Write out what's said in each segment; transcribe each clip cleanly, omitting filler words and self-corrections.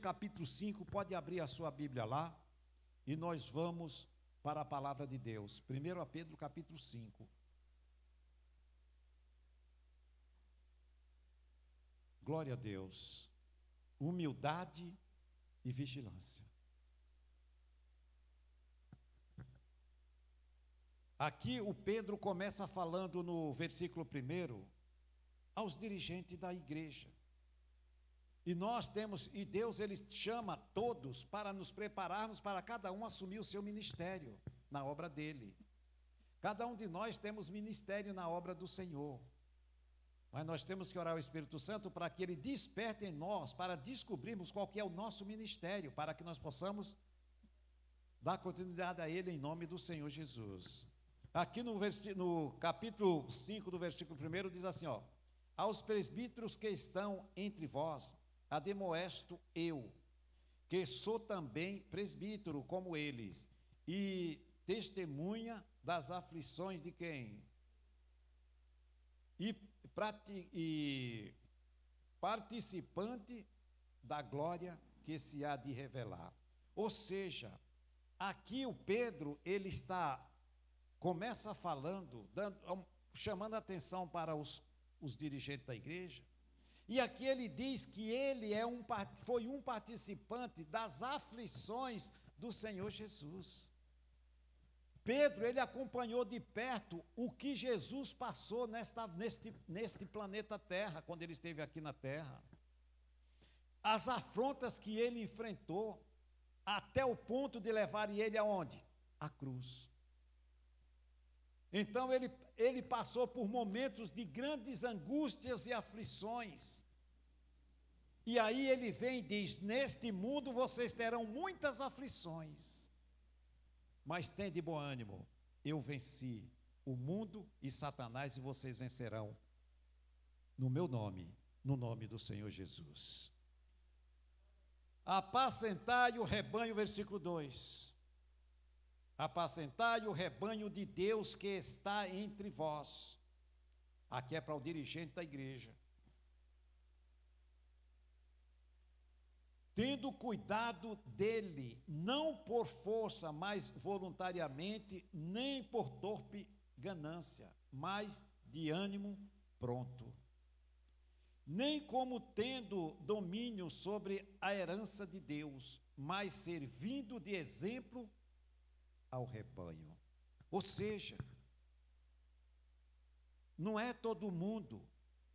capítulo 5, pode abrir a sua Bíblia lá, e nós vamos para a palavra de Deus. 1 Pedro, capítulo 5. Glória a Deus. Humildade e vigilância. Aqui o Pedro começa falando no versículo 1 aos dirigentes da igreja. E nós temos, e Deus ele chama todos para nos prepararmos para cada um assumir o seu ministério na obra dele. Cada um de nós temos ministério na obra do Senhor. Mas nós temos que orar ao Espírito Santo para que ele desperte em nós, para descobrirmos qual que é o nosso ministério, para que nós possamos dar continuidade a ele em nome do Senhor Jesus. Aqui no capítulo 5 do versículo 1 diz assim, ó: aos presbíteros que estão entre vós, ademoesto eu, que sou também presbítero como eles, e testemunha das aflições de quem? E participante da glória que se há de revelar. Ou seja, aqui o Pedro, ele começa falando, chamando a atenção para os dirigentes da igreja, e aqui ele diz que ele foi um participante das aflições do Senhor Jesus. Pedro, ele acompanhou de perto o que Jesus passou neste planeta Terra, quando ele esteve aqui na Terra. As afrontas que ele enfrentou, até o ponto de levar ele aonde? À cruz. Então ele passou por momentos de grandes angústias e aflições. E aí ele vem e diz: neste mundo vocês terão muitas aflições, mas tende bom ânimo, eu venci o mundo e Satanás, e vocês vencerão no meu nome, no nome do Senhor Jesus. Apacentai o rebanho, versículo 2. Apacentai o rebanho de Deus que está entre vós. Aqui é para o dirigente da igreja. Tendo cuidado dele, não por força, mas voluntariamente, nem por torpe ganância, mas de ânimo pronto. Nem como tendo domínio sobre a herança de Deus, mas servindo de exemplo ao rebanho. Ou seja, não é todo mundo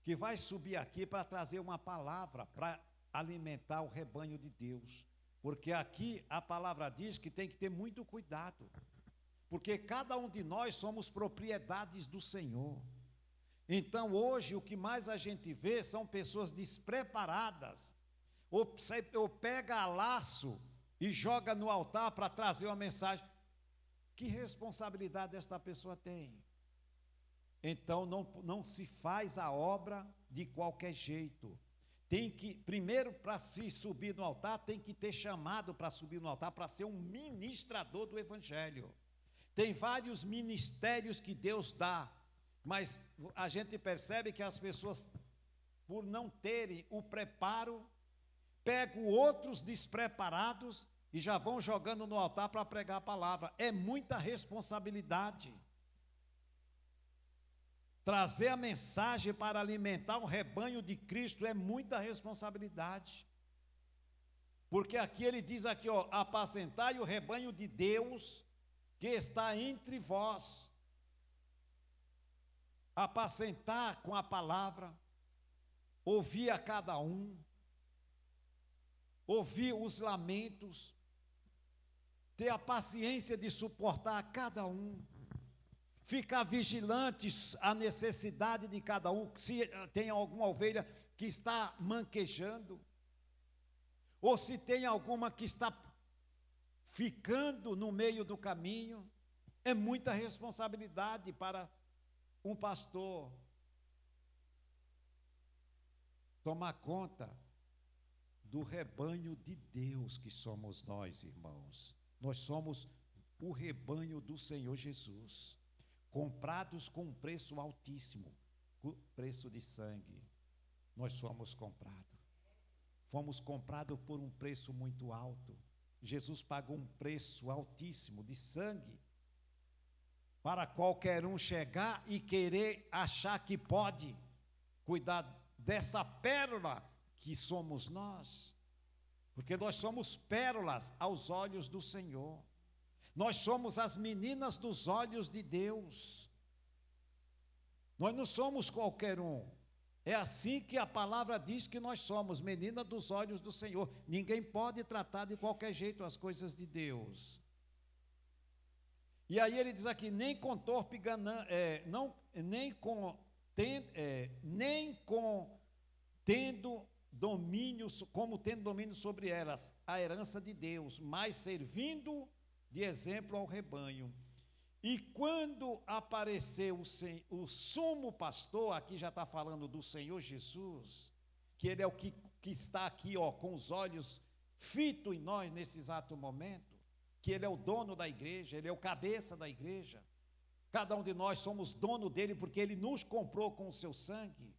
que vai subir aqui para trazer uma palavra para alimentar o rebanho de Deus, porque aqui a palavra diz que tem que ter muito cuidado, porque cada um de nós somos propriedades do Senhor. Então hoje o que mais a gente vê são pessoas despreparadas, ou pega a laço e joga no altar para trazer uma mensagem. Que responsabilidade esta pessoa tem? Então não se faz a obra de qualquer jeito. Tem que, primeiro, para se subir no altar, tem que ter chamado para subir no altar, para ser um ministrador do Evangelho. Tem vários ministérios que Deus dá, mas a gente percebe que as pessoas, por não terem o preparo, pegam outros despreparados e já vão jogando no altar para pregar a palavra. É muita responsabilidade. Trazer a mensagem para alimentar o rebanho de Cristo é muita responsabilidade. Porque aqui ele diz aqui, ó: apacentai o rebanho de Deus que está entre vós. Apacentar com a palavra, ouvir a cada um, ouvir os lamentos, ter a paciência de suportar a cada um, ficar vigilantes à necessidade de cada um, se tem alguma ovelha que está manquejando, ou se tem alguma que está ficando no meio do caminho. É muita responsabilidade para um pastor tomar conta do rebanho de Deus que somos nós, irmãos. Nós somos o rebanho do Senhor Jesus, comprados com um preço altíssimo, preço de sangue. Nós somos comprados. fomos comprados por um preço muito alto. Jesus pagou um preço altíssimo de sangue para qualquer um chegar e querer achar que pode cuidar dessa pérola que somos nós. Porque nós somos pérolas aos olhos do Senhor. Nós somos as meninas dos olhos de Deus. Nós não somos qualquer um. É assim que a palavra diz que nós somos, menina dos olhos do Senhor. Ninguém pode tratar de qualquer jeito as coisas de Deus. E aí ele diz aqui, nem com torpe nem com tendo domínio, como tendo domínio sobre elas, a herança de Deus, mas servindo de exemplo ao rebanho. E quando apareceu o sumo pastor, aqui já está falando do Senhor Jesus, que ele é o que está aqui, com os olhos fitos em nós nesse exato momento, que ele é o dono da igreja, ele é o cabeça da igreja. Cada um de nós somos dono dele porque ele nos comprou com o seu sangue.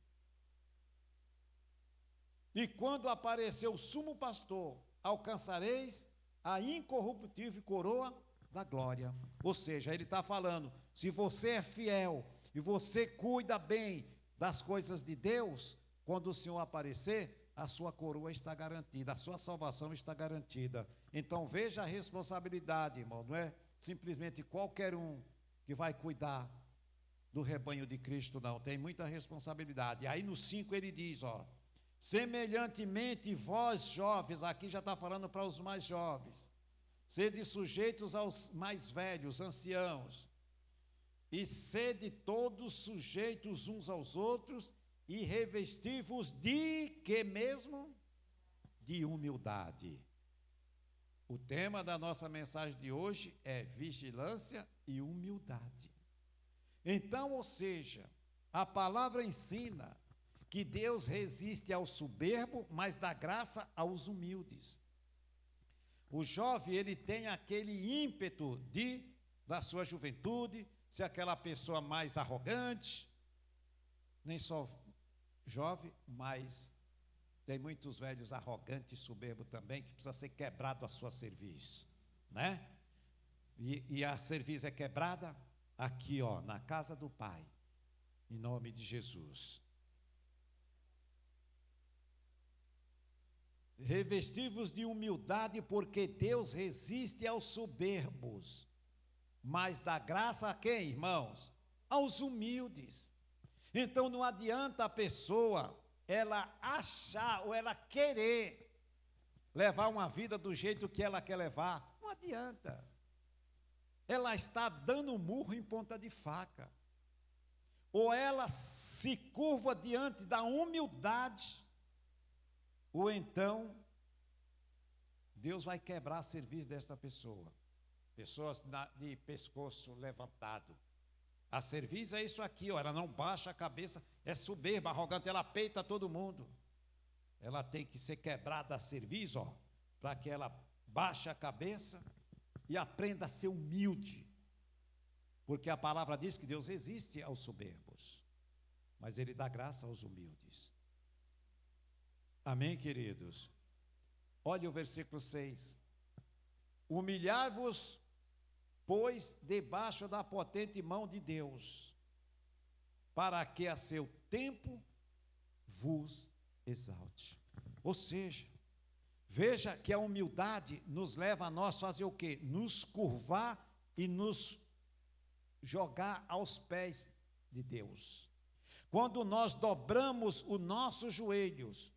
E quando apareceu o sumo pastor, alcançareis a incorruptível coroa da glória. Ou seja, ele está falando, se você é fiel e você cuida bem das coisas de Deus, quando o Senhor aparecer, a sua coroa está garantida, a sua salvação está garantida. Então veja a responsabilidade, irmão, não é simplesmente qualquer um que vai cuidar do rebanho de Cristo, não, tem muita responsabilidade. E aí no 5 ele diz, semelhantemente vós jovens, aqui já está falando para os mais jovens, sede sujeitos aos mais velhos, anciãos, e sede todos sujeitos uns aos outros, e revesti-vos de que mesmo? De humildade. O tema da nossa mensagem de hoje é vigilância e humildade. Então, ou seja, a palavra ensina que Deus resiste ao soberbo, mas dá graça aos humildes. O jovem, ele tem aquele ímpeto da sua juventude, ser aquela pessoa mais arrogante, nem só jovem, mas tem muitos velhos arrogantes e soberbos também, que precisa ser quebrado a sua serviço, né? E a serviço é quebrada aqui, na casa do Pai, em nome de Jesus. Revesti-vos de humildade, porque Deus resiste aos soberbos, mas dá graça a quem, irmãos? Aos humildes. Então não adianta a pessoa, ela achar ou ela querer levar uma vida do jeito que ela quer levar, não adianta. Ela está dando murro em ponta de faca. Ou ela se curva diante da humildade, ou então Deus vai quebrar serviço desta pessoa. Pessoas de pescoço levantado. A serviço é isso aqui, ela não baixa a cabeça, é soberba, arrogante, ela peita todo mundo. Ela tem que ser quebrada a serviço, para que ela baixe a cabeça e aprenda a ser humilde. Porque a palavra diz que Deus resiste aos soberbos, mas Ele dá graça aos humildes. Amém, queridos? Olha o versículo 6. Humilhai-vos, pois, debaixo da potente mão de Deus, para que a seu tempo vos exalte. Ou seja, veja que a humildade nos leva a nós fazer o quê? Nos curvar e nos jogar aos pés de Deus. Quando nós dobramos os nossos joelhos,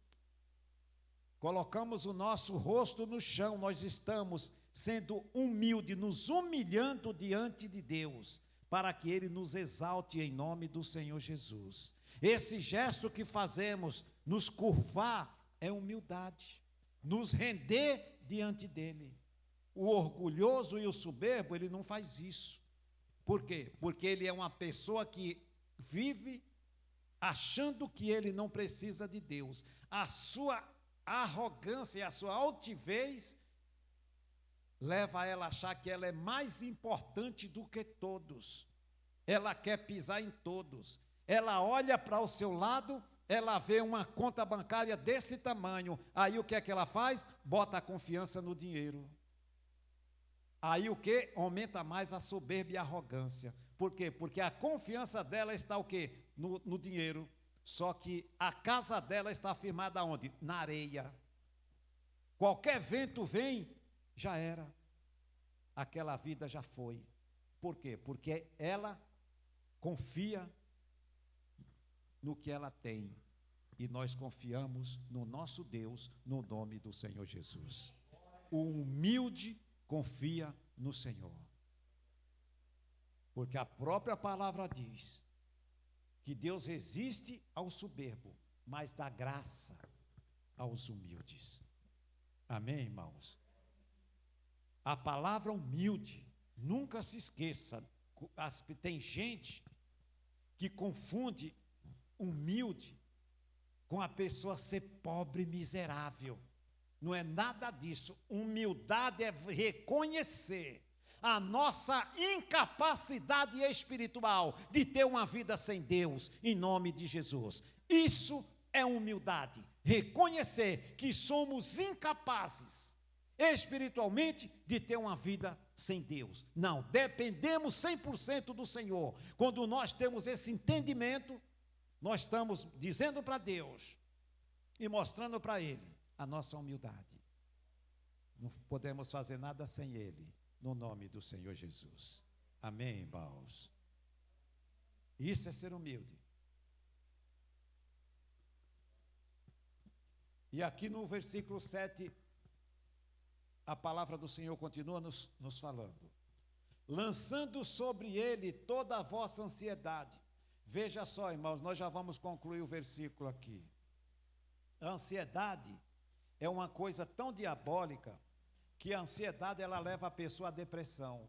colocamos o nosso rosto no chão, nós estamos sendo humildes, nos humilhando diante de Deus, para que Ele nos exalte em nome do Senhor Jesus. Esse gesto que fazemos, nos curvar, é humildade, nos render diante dEle. O orgulhoso e o soberbo, ele não faz isso. Por quê? Porque ele é uma pessoa que vive achando que ele não precisa de Deus. A sua arrogância e a sua altivez leva ela a achar que ela é mais importante do que todos. Ela quer pisar em todos. Ela olha para o seu lado, ela vê uma conta bancária desse tamanho, aí o que é que ela faz? Bota a confiança no dinheiro. Aí o que? Aumenta mais a soberba e a arrogância. Por quê? Porque a confiança dela está o quê? No dinheiro. Só que a casa dela está firmada onde? Na areia. Qualquer vento vem, já era. Aquela vida já foi. Por quê? Porque ela confia no que ela tem. E nós confiamos no nosso Deus, no nome do Senhor Jesus. O humilde confia no Senhor. Porque a própria palavra diz que Deus resiste ao soberbo, mas dá graça aos humildes. Amém, irmãos? A palavra humilde, nunca se esqueça, tem gente que confunde humilde com a pessoa ser pobre e miserável. Não é nada disso. Humildade é reconhecer a nossa incapacidade espiritual de ter uma vida sem Deus, em nome de Jesus. Isso é humildade. Reconhecer que somos incapazes espiritualmente de ter uma vida sem Deus. Não, dependemos 100% do Senhor. Quando nós temos esse entendimento, nós estamos dizendo para Deus e mostrando para Ele a nossa humildade. Não podemos fazer nada sem Ele, no nome do Senhor Jesus. Amém, irmãos? Isso é ser humilde. E aqui no versículo 7, a palavra do Senhor continua nos falando. Lançando sobre Ele toda a vossa ansiedade. Veja só, irmãos, nós já vamos concluir o versículo aqui. A ansiedade é uma coisa tão diabólica que a ansiedade ela leva a pessoa à depressão.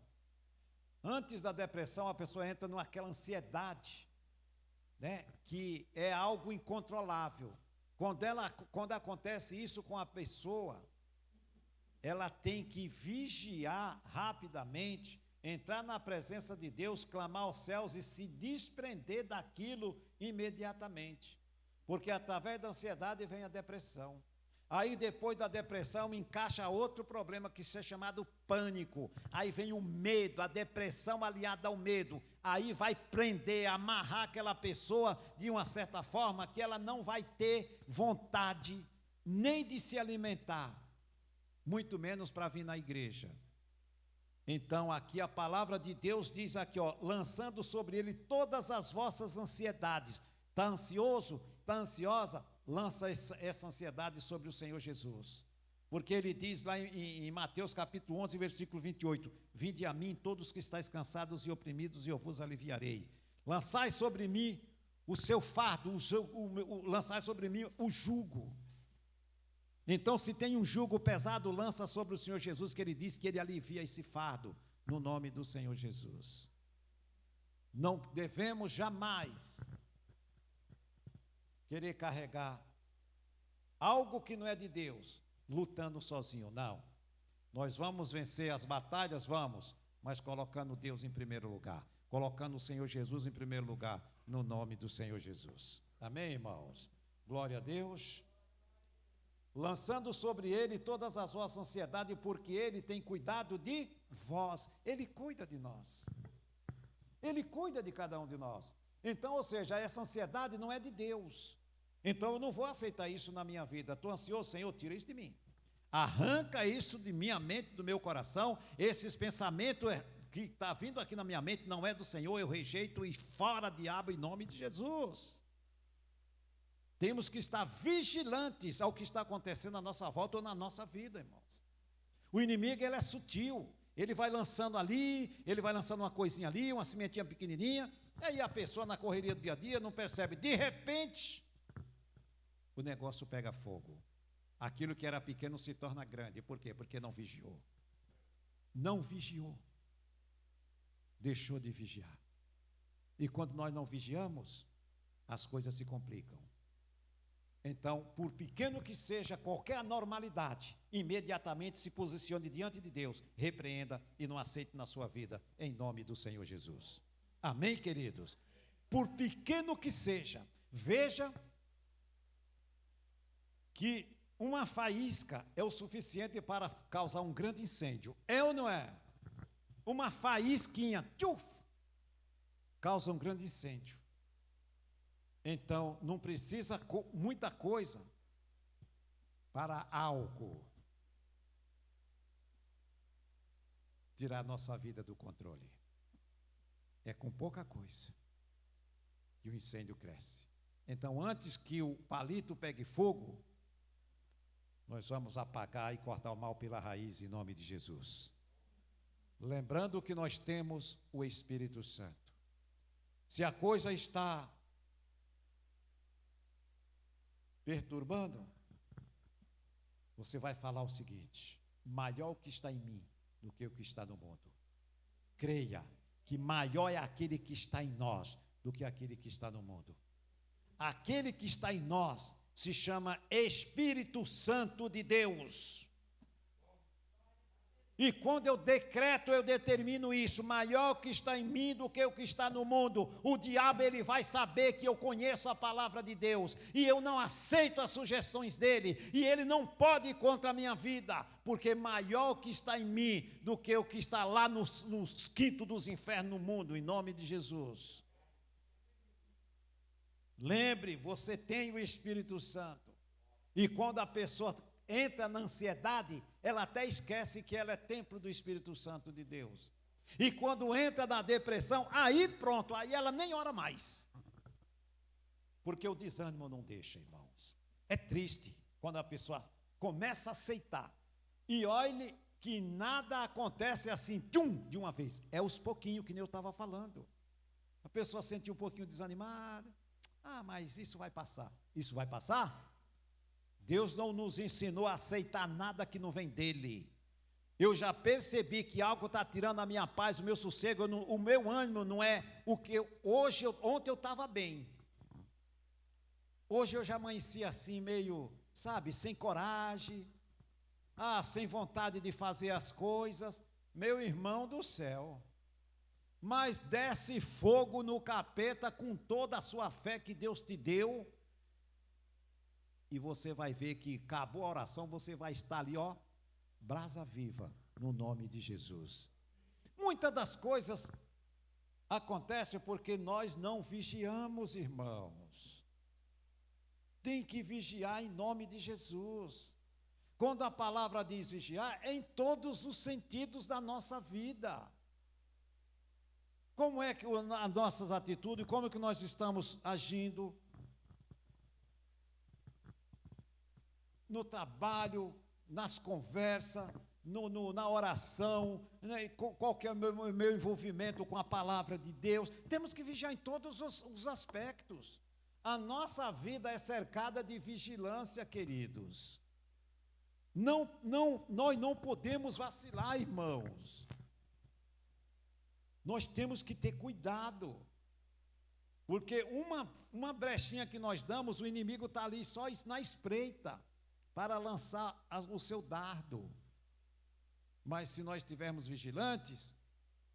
Antes da depressão, a pessoa entra naquela ansiedade, né, que é algo incontrolável. Quando acontece isso com a pessoa, ela tem que vigiar rapidamente, entrar na presença de Deus, clamar aos céus e se desprender daquilo imediatamente. Porque através da ansiedade vem a depressão. Aí depois da depressão encaixa outro problema que é chamado pânico. Aí vem o medo, a depressão aliada ao medo. Aí vai prender, amarrar aquela pessoa de uma certa forma que ela não vai ter vontade nem de se alimentar, muito menos para vir na igreja. Então aqui a palavra de Deus diz aqui, ó, lançando sobre ele todas as vossas ansiedades. Está ansioso? Está ansiosa? Lança essa ansiedade sobre o Senhor Jesus. Porque ele diz lá em Mateus capítulo 11, versículo 28, vinde a mim todos que estáis cansados e oprimidos e eu vos aliviarei. Lançai sobre mim o seu fardo, lançai sobre mim o jugo. Então, se tem um jugo pesado, lança sobre o Senhor Jesus, que ele diz que ele alivia esse fardo, no nome do Senhor Jesus. Não devemos jamais querer carregar algo que não é de Deus, lutando sozinho, não. Nós vamos vencer as batalhas, vamos, mas colocando Deus em primeiro lugar, colocando o Senhor Jesus em primeiro lugar, no nome do Senhor Jesus. Amém, irmãos? Glória a Deus. Lançando sobre ele todas as vossas ansiedades, porque ele tem cuidado de vós. Ele cuida de nós. Ele cuida de cada um de nós. Então, ou seja, essa ansiedade não é de Deus. Então, eu não vou aceitar isso na minha vida. Estou ansioso, Senhor, tira isso de mim. Arranca isso de minha mente, do meu coração. Esses pensamentos que está vindo aqui na minha mente não é do Senhor, eu rejeito e fora, diabo, em nome de Jesus. Temos que estar vigilantes ao que está acontecendo à nossa volta ou na nossa vida, irmãos. O inimigo, ele é sutil. Ele vai lançando ali, ele vai lançando uma coisinha ali, uma sementinha pequenininha, aí a pessoa na correria do dia a dia não percebe. De repente, o negócio pega fogo. Aquilo que era pequeno se torna grande. Por quê? Porque não vigiou. Não vigiou. Deixou de vigiar. E quando nós não vigiamos, as coisas se complicam. Então, por pequeno que seja qualquer anormalidade, imediatamente se posicione diante de Deus, repreenda e não aceite na sua vida, em nome do Senhor Jesus. Amém, queridos? Por pequeno que seja, veja que uma faísca é o suficiente para causar um grande incêndio. É ou não é? Uma faísquinha, tchuf, causa um grande incêndio. Então, não precisa muita coisa para algo tirar nossa vida do controle. É com pouca coisa que o incêndio cresce. Então, antes que o palito pegue fogo, nós vamos apagar e cortar o mal pela raiz em nome de Jesus. Lembrando que nós temos o Espírito Santo. Se a coisa está perturbando, você vai falar o seguinte: maior o que está em mim do que o que está no mundo. Creia que maior é aquele que está em nós do que aquele que está no mundo. Aquele que está em nós se chama Espírito Santo de Deus. E quando eu decreto, eu determino isso, maior que está em mim do que o que está no mundo. O diabo, ele vai saber que eu conheço a palavra de Deus, e eu não aceito as sugestões dele, e ele não pode ir contra a minha vida, porque maior que está em mim do que o que está lá nos quintos dos infernos no mundo, em nome de Jesus. Lembre, você tem o Espírito Santo, e quando a pessoa entra na ansiedade, ela até esquece que ela é templo do Espírito Santo de Deus. E quando entra na depressão, aí pronto, aí ela nem ora mais. Porque o desânimo não deixa, irmãos. É triste quando a pessoa começa a aceitar. E olhe que nada acontece assim, tchum, de uma vez. É os pouquinhos que nem eu estava falando. A pessoa sentiu um pouquinho desanimada. Ah, mas isso vai passar. Isso vai passar? Deus não nos ensinou a aceitar nada que não vem dele. Eu já percebi que algo está tirando a minha paz, o meu sossego, o meu ânimo não é o que ontem eu estava bem. Hoje eu já amanheci assim, meio, sabe, sem coragem, sem vontade de fazer as coisas. Meu irmão do céu, mas desce fogo no capeta com toda a sua fé que Deus te deu, e você vai ver que acabou a oração, você vai estar ali, ó, brasa viva, no nome de Jesus. Muitas das coisas acontecem porque nós não vigiamos, irmãos. Tem que vigiar em nome de Jesus. Quando a palavra diz vigiar, é em todos os sentidos da nossa vida. Como é que as nossas atitudes, como é que nós estamos agindo? No trabalho, nas conversas, na oração, né, qual que é o meu envolvimento com a palavra de Deus. Temos que vigiar em todos os aspectos. A nossa vida é cercada de vigilância, queridos. Nós não podemos vacilar, irmãos. Nós temos que ter cuidado. Porque uma brechinha que nós damos, o inimigo está ali só na espreita, para lançar o seu dardo. Mas se nós estivermos vigilantes,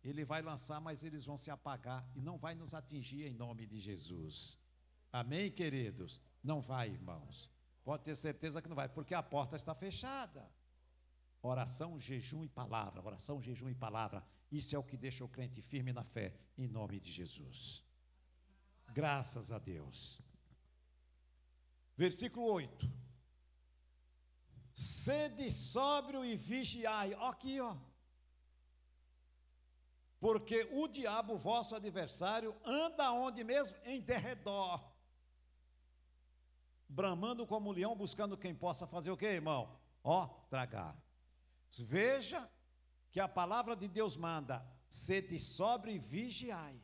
ele vai lançar, mas eles vão se apagar e não vai nos atingir em nome de Jesus. Amém, queridos? Não vai, irmãos. Pode ter certeza que não vai, porque a porta está fechada. Oração, jejum e palavra, oração, jejum e palavra. Isso é o que deixa o crente firme na fé, em nome de Jesus. Graças a Deus. Versículo 8. Sede sóbrio e vigiai. Aqui, ó. Porque o diabo, vosso adversário, anda onde mesmo? Em derredor, bramando como um leão, buscando quem possa fazer o quê, irmão? Tragar. Veja que a palavra de Deus manda: sede sóbrio e vigiai.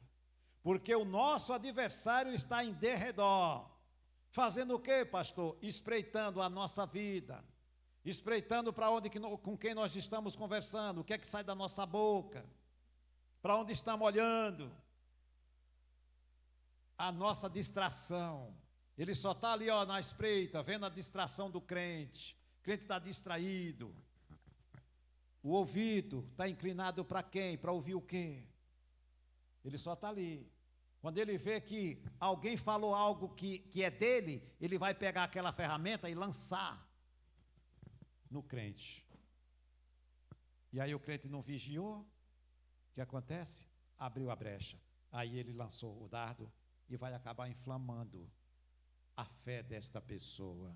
Porque o nosso adversário está em derredor. Fazendo o quê, pastor? Espreitando a nossa vida. Espreitando para onde, com quem nós estamos conversando, o que é que sai da nossa boca, para onde estamos olhando, a nossa distração. Ele só está ali, ó, na espreita, vendo a distração do crente. O crente está distraído. O ouvido está inclinado para quem? Para ouvir o quê? Ele só está ali, Quando ele vê que alguém falou algo que é dele, ele vai pegar aquela ferramenta e lançar no crente. E aí o crente não vigiou, o que acontece? Abriu a brecha. Aí ele lançou o dardo e vai acabar inflamando a fé desta pessoa.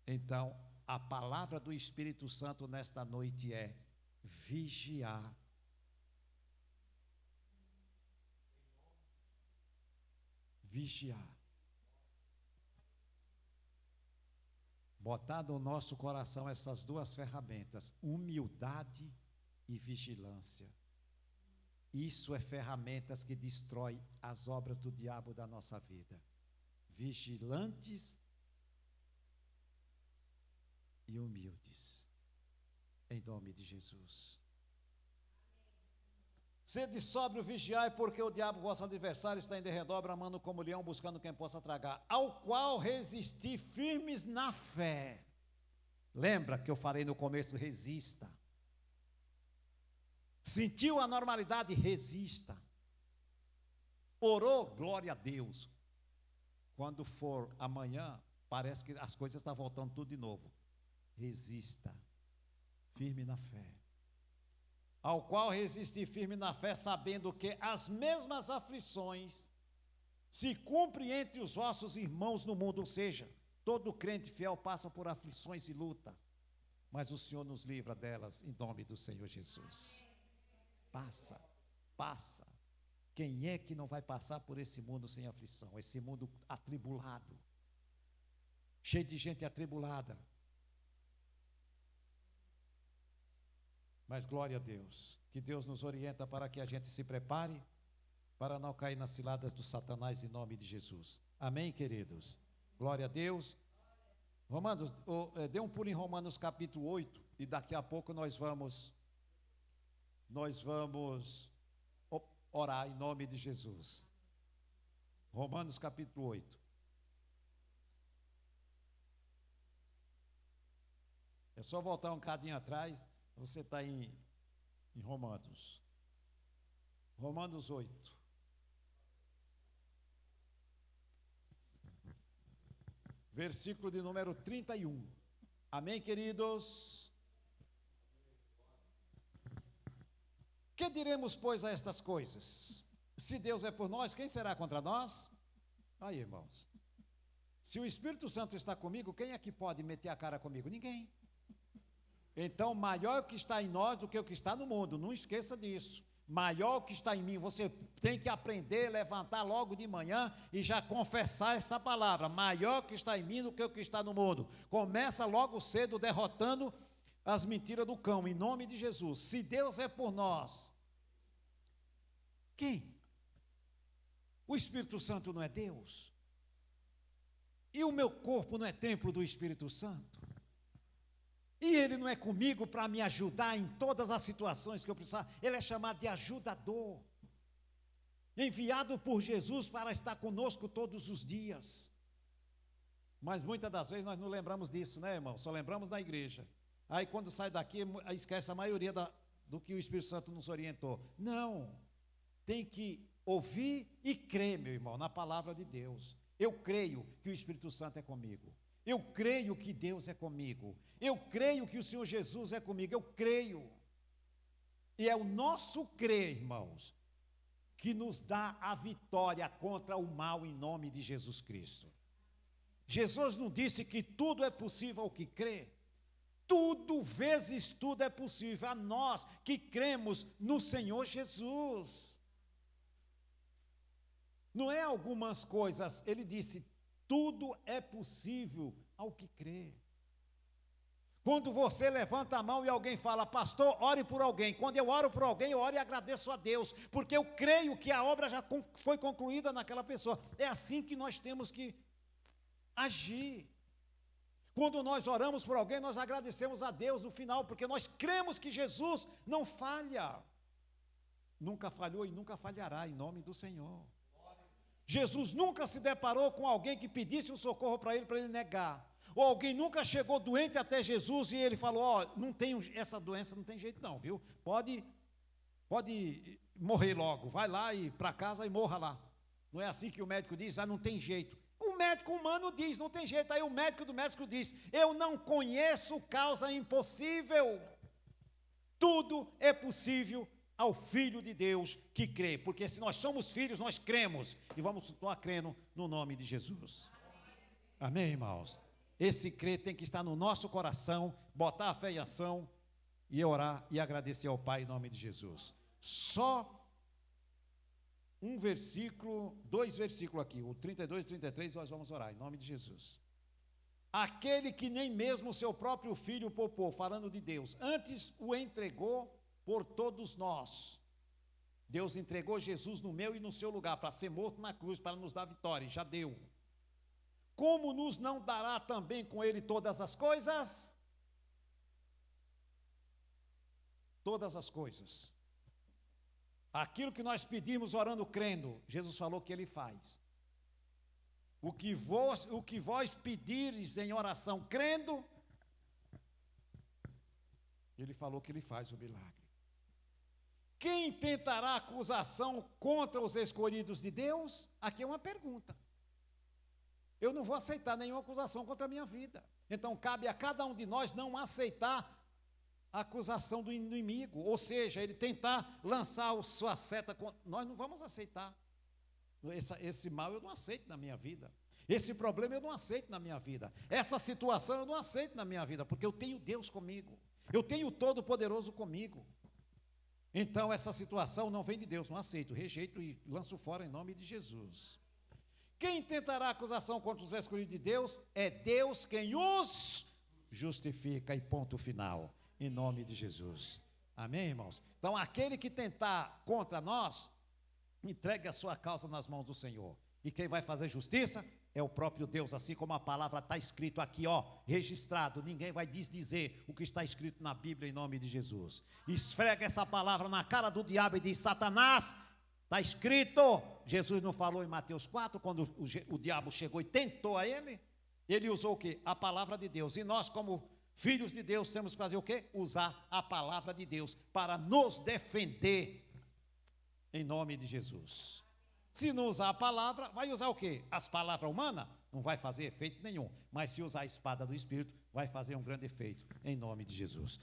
Então, a palavra do Espírito Santo nesta noite é vigiar. Vigiar. Botar no nosso coração essas duas ferramentas, humildade e vigilância. Isso é ferramentas que destrói as obras do diabo da nossa vida. Vigilantes e humildes. Em nome de Jesus. Sede sóbrio, vigiai, porque o diabo, vosso adversário, está em derredor, bramando como leão, buscando quem possa tragar, ao qual resisti firmes na fé. Lembra que eu falei no começo, resista. Sentiu a normalidade, resista. Orou, glória a Deus. Quando for amanhã, parece que as coisas estão voltando tudo de novo. Resista, firme na fé. Ao qual resisti firme na fé, sabendo que as mesmas aflições se cumprem entre os vossos irmãos no mundo, ou seja, todo crente fiel passa por aflições e lutas, mas o Senhor nos livra delas em nome do Senhor Jesus. Passa. Quem é que não vai passar por esse mundo sem aflição? Esse mundo atribulado, cheio de gente atribulada. Mas glória a Deus, que Deus nos orienta para que a gente se prepare para não cair nas ciladas do Satanás em nome de Jesus. Amém, queridos? Glória a Deus. Romanos, dê um pulo em Romanos capítulo 8 e daqui a pouco nós vamos orar em nome de Jesus. Romanos capítulo 8. É só voltar um cadinho atrás. Você está em Romanos. Romanos 8. Versículo de número 31. Amém, queridos? Que diremos, pois, a estas coisas? Se Deus é por nós, quem será contra nós? Aí, irmãos. Se o Espírito Santo está comigo, quem é que pode meter a cara comigo? Ninguém. Então, maior o que está em nós do que o que está no mundo, não esqueça disso. Maior o que está em mim, você tem que aprender, levantar logo de manhã e já confessar essa palavra. Maior o que está em mim do que o que está no mundo. Começa logo cedo derrotando as mentiras do cão, em nome de Jesus. Se Deus é por nós, quem? O Espírito Santo não é Deus? E o meu corpo não é templo do Espírito Santo? E ele não é comigo para me ajudar em todas as situações que eu precisar? Ele é chamado de ajudador, enviado por Jesus para estar conosco todos os dias. Mas muitas das vezes nós não lembramos disso, né, irmão? Só lembramos na igreja. Aí quando sai daqui, esquece a maioria do que o Espírito Santo nos orientou. Não, tem que ouvir e crer, meu irmão, na palavra de Deus. Eu creio que o Espírito Santo é comigo. Eu creio que Deus é comigo. Eu creio que o Senhor Jesus é comigo. Eu creio. E é o nosso crer, irmãos, que nos dá a vitória contra o mal em nome de Jesus Cristo. Jesus não disse que tudo é possível ao que crê? Tudo vezes tudo é possível a nós que cremos no Senhor Jesus. Não é algumas coisas, ele disse, tudo é possível ao que crê. Quando você levanta a mão e alguém fala, pastor, ore por alguém. Quando eu oro por alguém, eu oro e agradeço a Deus, porque eu creio que a obra já foi concluída naquela pessoa. É assim que nós temos que agir. Quando nós oramos por alguém, nós agradecemos a Deus no final, porque nós cremos que Jesus não falha. Nunca falhou e nunca falhará, em nome do Senhor. Jesus nunca se deparou com alguém que pedisse um socorro para ele negar. Ou alguém nunca chegou doente até Jesus e ele falou, não tenho essa doença, não tem jeito não, viu? Pode pode morrer logo, vai lá e para casa e morra lá. Não é assim que o médico diz, não tem jeito. O médico humano diz, não tem jeito. Aí o médico do médico diz, eu não conheço causa impossível. Tudo é possível ao Filho de Deus que crê, porque se nós somos filhos, nós cremos, e vamos continuar crendo no nome de Jesus. Amém, irmãos? Esse crer tem que estar no nosso coração, botar a fé em ação, e orar e agradecer ao Pai em nome de Jesus. Só um versículo, 2 versículos aqui, o 32 e 33, nós vamos orar em nome de Jesus. Aquele que nem mesmo seu próprio filho poupou, falando de Deus, antes o entregou por todos nós. Deus entregou Jesus no meu e no seu lugar, para ser morto na cruz, para nos dar vitória, e já deu. Como nos não dará também com ele todas as coisas? Todas as coisas. Aquilo que nós pedimos orando, crendo, Jesus falou que ele faz. O que vós pedires em oração, crendo, ele falou que ele faz o milagre. Quem tentará acusação contra os escolhidos de Deus? Aqui é uma pergunta. Eu não vou aceitar nenhuma acusação contra a minha vida. Então cabe a cada um de nós não aceitar a acusação do inimigo, ou seja, ele tentar lançar a sua seta contra nós. Não vamos aceitar. Esse mal eu não aceito na minha vida. Esse problema eu não aceito na minha vida. Essa situação eu não aceito na minha vida, porque eu tenho Deus comigo. Eu tenho o Todo-Poderoso comigo. Então essa situação não vem de Deus, não aceito, rejeito e lanço fora em nome de Jesus. Quem tentará acusação contra os escolhidos de Deus, é Deus quem os justifica, e ponto final, em nome de Jesus. Amém, irmãos? Então aquele que tentar contra nós, entregue a sua causa nas mãos do Senhor. E quem vai fazer justiça é o próprio Deus, assim como a palavra está escrito aqui, registrado. Ninguém vai desdizer o que está escrito na Bíblia em nome de Jesus. Esfrega essa palavra na cara do diabo e diz: Satanás, está escrito. Jesus não falou em Mateus 4, quando o diabo chegou e tentou a ele? Ele usou o quê? A palavra de Deus. E nós, como filhos de Deus, temos que fazer o quê? Usar a palavra de Deus para nos defender em nome de Jesus. Se não usar a palavra, vai usar o quê? As palavras humanas? Não vai fazer efeito nenhum. Mas se usar a espada do Espírito, vai fazer um grande efeito em nome de Jesus.